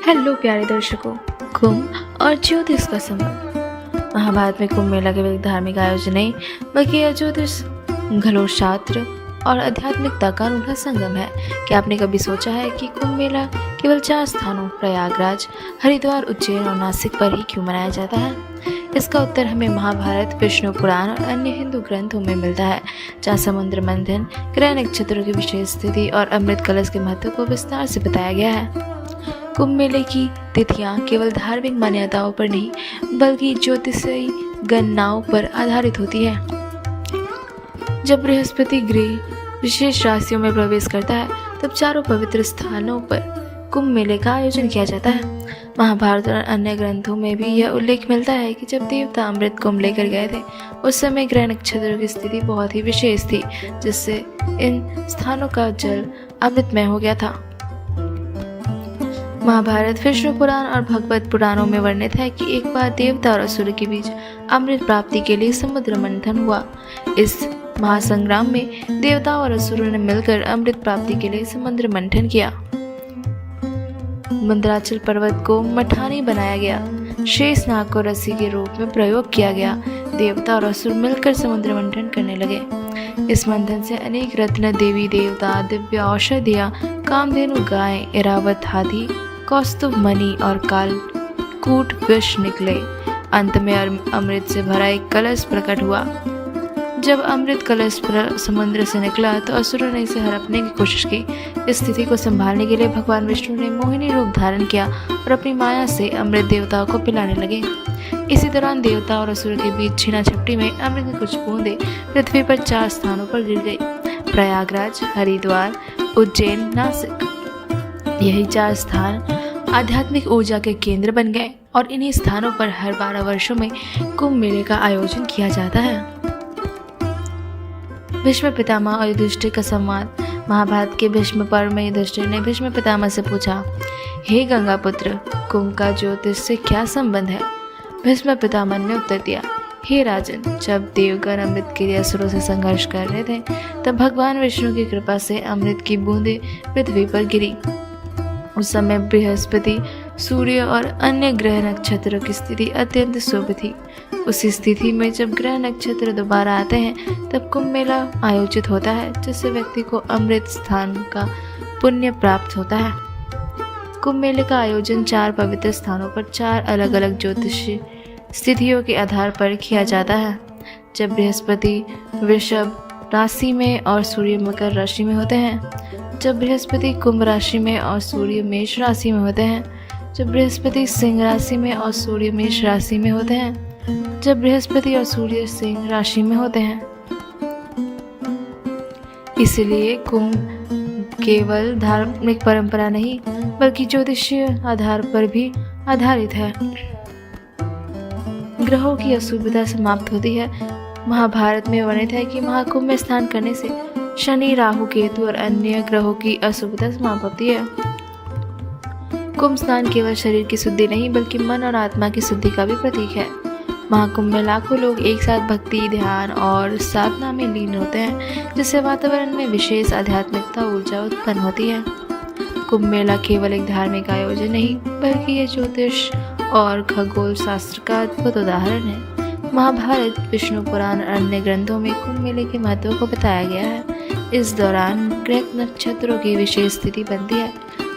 Hello प्यारे दर्शकों, कुंभ और ज्योतिष का संबंध। महाभारत में कुंभ मेला केवल एक धार्मिक आयोजन नहीं बल्कि यह ज्योतिष, खगोलशास्त्र और आध्यात्मिकता का अनूठा संगम है। क्या आपने कभी सोचा है कि कुंभ मेला केवल 4 स्थानों प्रयागराज, हरिद्वार, उज्जैन और नासिक पर ही क्यों मनाया जाता है? इसका उत्तर हमें महाभारत, विष्णु पुराण और अन्य हिंदू ग्रंथों में मिलता है, जहाँ समुद्र मंथन, ग्रह नक्षत्रों की विशेष स्थिति और अमृत कलश के महत्व को विस्तार से बताया गया है। कुंभ मेले की तिथियां केवल धार्मिक मान्यताओं पर नहीं बल्कि ज्योतिषीय गणनाओं पर आधारित होती है। जब बृहस्पति ग्रह विशेष राशियों में प्रवेश करता है तब चारों पवित्र स्थानों पर कुंभ मेले का आयोजन किया जाता है। महाभारत और अन्य ग्रंथों में भी यह उल्लेख मिलता है कि जब देवता अमृत कुंभ लेकर गए थे उस समय ग्रह नक्षत्रों की स्थिति बहुत ही विशेष थी, जिससे इन स्थानों का जल अमृतमय हो गया था। महाभारत, विष्णु पुराण और भगवत पुराणों में वर्णित है कि एक बार देवता और असुर के बीच अमृत प्राप्ति के लिए समुद्र मंथन हुआ। इस महासंग्राम में देवता और असुरों ने मिलकर अमृत प्राप्ति के लिए समुद्र मंथन किया। मंदराचल पर्वत को मठानी बनाया गया, शेष नाग को रस्सी के रूप में प्रयोग किया गया। देवता और असुर मिलकर समुद्र मंथन करने लगे। इस मंथन से अनेक रत्न, देवी देवता, दिव्य औषधियां, कामधेनु गाय, ऐरावत हाथी, कौस्तुभ मणि और कालकूट विष निकले। अंत में अमृत से भरा एक कलश प्रकट हुआ। जब अमृत कलश समुद्र से निकला तो असुरों ने इसे हड़पने की कोशिश की। इस स्थिति को संभालने के लिए भगवान विष्णु ने मोहिनी रूप धारण किया और अपनी माया से अमृत देवताओं को पिलाने लगे। इसी दौरान देवता और असुर के बीच छीना झपटी में अमृत की कुछ बूंदें पृथ्वी पर 4 स्थानों पर गिर गई: प्रयागराज, हरिद्वार, उज्जैन, नासिक। यही 4 स्थान आध्यात्मिक ऊर्जा के केंद्र बन गए और इन्हीं स्थानों पर हर 12 वर्षों में कुंभ मेले का आयोजन किया जाता है। भीष्म पितामह और युधिष्ठिर का संवाद। महाभारत के भीष्म पर्व में युधिष्ठिर ने भीष्म पितामह से पूछा, हे गंगा पुत्र, कुंभ का ज्योतिष से क्या संबंध है? भीष्म पितामह ने उत्तर दिया, हे राजन, जब देवगण अमृत के लिए असुरों से संघर्ष कर रहे थे तब भगवान विष्णु की कृपा से अमृत की बूंदें पृथ्वी पर गिरी। उस समय बृहस्पति, सूर्य और अन्य ग्रह नक्षत्रों की स्थिति अत्यंत शुभ थी। उसी स्थिति में जब ग्रह नक्षत्र दोबारा आते हैं तब कुंभ मेला आयोजित होता है, जिससे व्यक्ति को अमृत स्थान का पुण्य प्राप्त होता है। कुंभ मेले का आयोजन 4 पवित्र स्थानों पर 4 अलग अलग ज्योतिषीय स्थितियों के आधार पर किया जाता है। जब बृहस्पति वृषभ राशि में और सूर्य मकर राशि में होते हैं, जब बृहस्पति कुंभ राशि में और सूर्य मेष राशि में होते हैं, जब बृहस्पति सिंह राशि में और सूर्य मेष राशि में होते हैं, जब बृहस्पति और सूर्य सिंह राशि में होते हैं। इसलिए कुंभ केवल धार्मिक परंपरा नहीं बल्कि ज्योतिषीय आधार पर भी आधारित है। ग्रहों की अशुभता समाप्त होती है। महाभारत में वर्णित है कि महाकुंभ में स्नान करने से शनि, राहु, केतु और अन्य ग्रहों की अशुभता समाप्त होती है। कुंभ स्नान केवल शरीर की शुद्धि नहीं बल्कि मन और आत्मा की शुद्धि का भी प्रतीक है। महाकुंभ में लाखों लोग एक साथ भक्ति, ध्यान और साधना में लीन होते हैं, जिससे वातावरण में विशेष आध्यात्मिकता ऊर्जा उत्पन्न होती है। कुंभ मेला केवल एक धार्मिक आयोजन नहीं बल्कि ये ज्योतिष और खगोल शास्त्र का अद्भुत उदाहरण है। महाभारत, विष्णु पुराण और अन्य ग्रंथों में कुंभ मेले के महत्व को बताया गया है। इस दौरान ग्रह नक्षत्रों की विशेष स्थिति बनती है,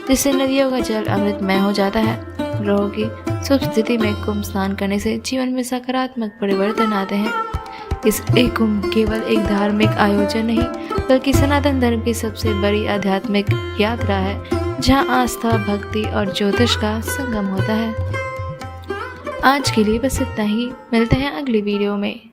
जिससे नदियों का जल अमृतमय हो जाता है। ग्रहों की शुभ स्थिति में कुंभ स्नान करने से जीवन में सकारात्मक परिवर्तन आते हैं। इसलिए कुंभ केवल एक धार्मिक आयोजन नहीं बल्कि सनातन धर्म की सबसे बड़ी आध्यात्मिक यात्रा है, जहाँ आस्था, भक्ति और ज्योतिष का संगम होता है। आज के लिए बस इतना ही। मिलते हैं अगली वीडियो में।